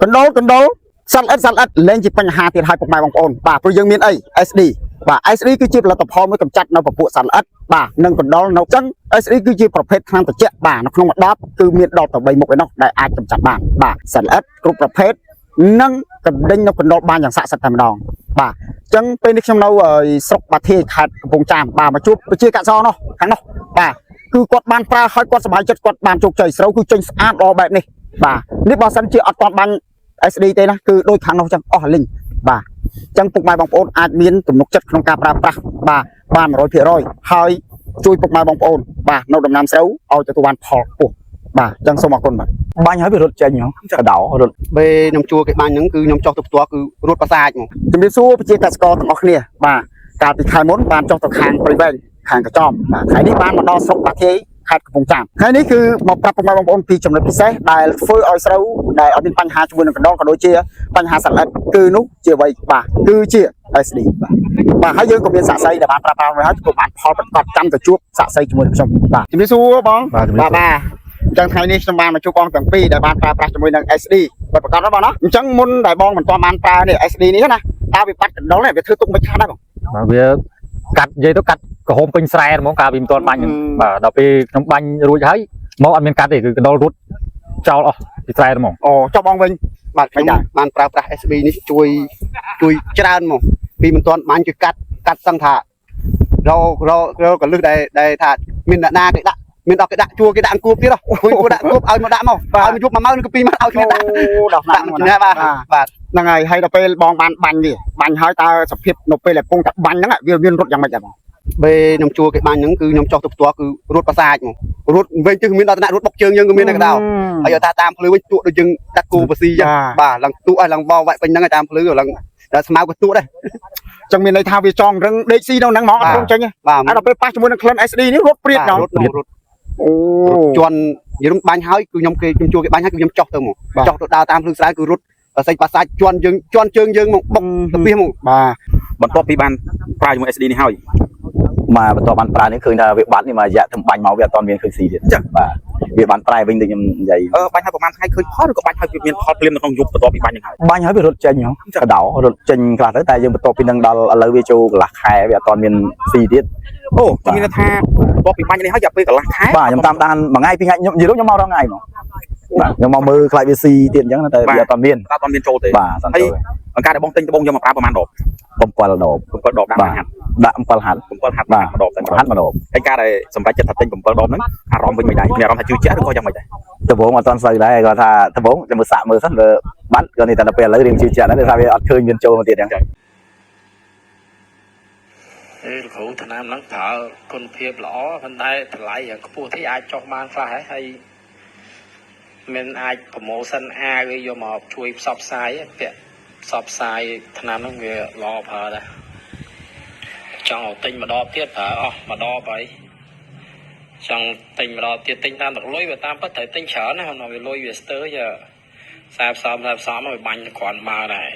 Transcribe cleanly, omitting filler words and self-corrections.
control សัตว์លែងជាបញ្ហាទៀតឲ្យពុកម៉ែបងប្អូនបាទព្រោះយើងមានអី SD បាទ SD គឺជាផលិតផលមួយកម្ចាត់នៅពពួកសัตว์ល្អិតបាទនិងកណ្ដុរនៅចឹង SD គឺជាប្រភេទថ្នាំត្រជាក់បាទនៅក្នុងមួយដបគឺមាន10ទៅ3មុខឯនោះដែលអាចកម្ចាត់បានបាទសัตว์ល្អិតគ្រប់ប្រភេទនិងកណ្ដេញនៅកណ្ដុរបានយ៉ាងស័ក្តិសិទ្ធិតែម្ដងបាទចឹងពេលនេះខ្ញុំនៅស្រុកបាធាយខេត្តកំពង់ចាមបាទមកជួបប្រជាកសិករនោះខាងនោះបាទគឺគាត់បានប្រើឲ្យគាត់សប្បាយចិត្តគាត់បានជោគជ័យស្រូវគឺចេញស្អាតល្អបែបនេះបាទនេះបើសិនជាអត់ទាន់បាន SD ទេណាគឺដូចខាងនោះចឹងអស់លីងបាទចឹងពុកម៉ែបងប្អូនអាចមានទំនុកចិត្តក្នុងការប្រើប្រាស់បាទបាន 100% ហើយជួយពុកម៉ែបងប្អូនបាទនៅដំណាំស្រូវឲ្យទទួលបានផលខ្ពស់បាទចឹងសូមអរគុណបាទបាញ់ហើយវារត់ចេញហ៎កដោរត់ពេលខ្ញុំជួគេបាញ់ហ្នឹងគឺខ្ញុំចុះទៅផ្ទាល់គឺរត់ប្រសាចហ្មងជំរាបសួរប្រជាកសិករទាំងអស់គ្នាបាទកាលពីខែមុនបានចុះទៅខាងព្រៃវែងខាងកញ្ចោមបាទថ្ងៃនេះបានមកដល់ស្រុកបាធាយខេត្តកំពង់ចាមថ្ងៃនេះគឺមកប្រាប់ពុកម៉ែបងប្អូនពីចំណុចពិសេសដែលធ្វើឲ្យស្រូវដែលអត់មានបញ្ហាជាមួយនឹងកណ្ដុរក៏ដូចជាបញ្ហាសត្វល្អិតគឺនោះជាអ្វីបាទគឺជា SD បាទហើយយើងក៏មានសាក់សីដែលបានប្រើប្រាស់ហើយក៏បានផលប្រកបចាំទៅជួបសាក់សីជាមួយនឹងខ្ញុំបាទជំរាបសួរបងបាទចឹងថ្ងៃនេះខ្ញុំបានមកជួបបងទាំងពីរដែលបានប្រើប្រាស់ជាមួយនឹង SD បាទប្រកបណាបងណាអញ្ចឹងមុនដែលបងមិនទាន់បានប្រើនេះ SD នេះណាតើវាបាត់កណ្ដុរនេះវាធ្វើទុកមិនខាតដែរបងបាទវាកាត់និយាយទៅកាត់ក្រហមពេញស្រែហ្មងកាលពីមិនទាន់បាញ់បាទដល់ពេលខ្ញុំបាញ់រួចហើយមកអត់មានកាត់ទេគឺកណ្ដុររត់ចោលអស់ពីស្រែហ្មងអូចុះបងវិញបាទខ្ញុំបានប្រើប្រាស់ SB នេះជួយច្រើនហ្មងពីមិនទាន់បាញ់គឺកាត់សឹងថារកលឹះដែលថាមានអ្នកណាគេដាក់មានដល់គេដាក់ជួគេដាក់អង្គូបទៀតហ៎គួរដាក់គូបឲ្យមកដាក់មកឲ្យមកយប់1ម៉ោងឬក៏2ម៉ោងឲ្យគ្នាដាក់ដល់ណាបាទហ្នឹងហើយហើយដល់ពេលបងបានបាញ់នេះបាញ់ហើយតើសភាពនៅពេលដែលពងតែបាញ់ហ្នឹងវាមានរត់យ៉ាងម៉េចដែរបងពេលខ្ញុំជួគេបាញ់ហ្នឹងគឺខ្ញុំចុះទៅផ្ទាល់គឺរត់ប្រសាចហ្មងរត់វិញជឹងមានដល់ថ្នាក់រត់បុកជើងយើងក៏មានដែរកដោហើយថាតាមភ្លឺវិញទួកដូចយើងដាក់គូបស៊ីចឹងបាទឡើងទួកឲ្យឡើងបោវាក់ពេញហ្នឹងតាមភ្លឺឡើងដល់ស្មៅក៏ទួកដែរចឹងមានន័យថាវាចងរឹងដេកស៊ីនៅហ្នឹងហ្មងអត់រងចេញទេហើយដល់ពេលប៉ះជាមួយនឹងក្លិន SD នេះរត់ព្រាតដល់រត់អូជន់និយាយបាញ់ហើយគឺខ្ញុំជួគេបាញ់ហើយគឺខ្ញុំចុះទៅមកចុះទៅដើរតាមភ្លឺស្រែគឺរត់ប្រសិទ្ធប្រសាច់ជន់ជើងយើងមកបុកទៅពីមកបាទបន្ទាប់ពីបានប្រើជាមួយ SD នេះហើយមកបន្ទាប់បានប្រើនេះឃើញថាវាបាត់នេះមករយៈទៅបាញ់មកវាអត់ទាន់មានឃើញស៊ីទៀតចាបាទវាបានប្រែវិញដូចខ្ញុំនិយាយបាញ់ហើយប្រហែលថ្ងៃឃើញផលឬក៏បាញ់ហើយវាមានផលភ្លាមនៅក្នុងយប់បន្ទាប់ពីបាញ់ហ្នឹងហើយបាញ់ហើយវារត់ចេញហ៎កដោរត់ចេញខ្លះទៅតែយើងបន្ទាប់ពីនឹងដល់ឥឡូវវាចូលកន្លះខែវាអត់ទាន់មានស៊ីទៀតអូខ្ញុំមានថាបន្ទាប់ពីបាញ់នេះហើយយ៉ាពេលកន្លះខែបាទខ្ញុំតាមដានមួយថ្ងៃពីរថ្ងៃខ្ញុំនិយាយខ្ញុំមករងថ្ងៃហ្មងបាទខ្ញុំមកមើលខ្លាចវាស៊ីទៀតអញ្ចឹងតែវាអត់មានចូលទេបាទហើយអង្ការដែលបងទិញត្បូងយកមកប្រើប្រហែលដប7ដបដាក់7ហាត់បាទដបតែ1ហាត់1ដបហើយការដែលសម្រាប់ចិត្តថាទិញ7ដបហ្នឹងអារម្មណ៍វិញមិនដែរមានអារម្មណ៍ថាជឿជាក់ឬក៏យ៉ាងម៉េចដែរត្បូងអត់ទាន់ស្ូវដែរគាត់ថាត្បូងចាំមើលសាក់មើលសិនលើបាត់គាត់នេះតែដល់ពេលឥឡូវរៀងជឿជាក់ដែរថាវាអត់ឃើញមានចូលមកទៀតអញ្ចឹងលោកគ្រូថ្នាំហ្នឹងប្រើគុណភាពល្អប៉ុន្តែតម្លៃយ៉ាងខ្ពស់ទីអាចចុះបានខ្លះហើយមានអាចប្រម៉ូសិនអាវាយកមកជួយផ្សព្វផ្សាយពាក់ផ្សព្វផ្សាយថ្នាំហ្នឹងវាល្អប្រើដែរចង់ឲ្យទិញម្ដងទៀតប្រើអស់ម្ដងហើយចង់ទិញម្ដងទៀតទិញតាមទឹកលុយវាតាមពិតត្រូវទិញច្រើនណាស់វាលុយវាស្ទើរ40 30 40វាបាញ់គ្រាន់មកដែរ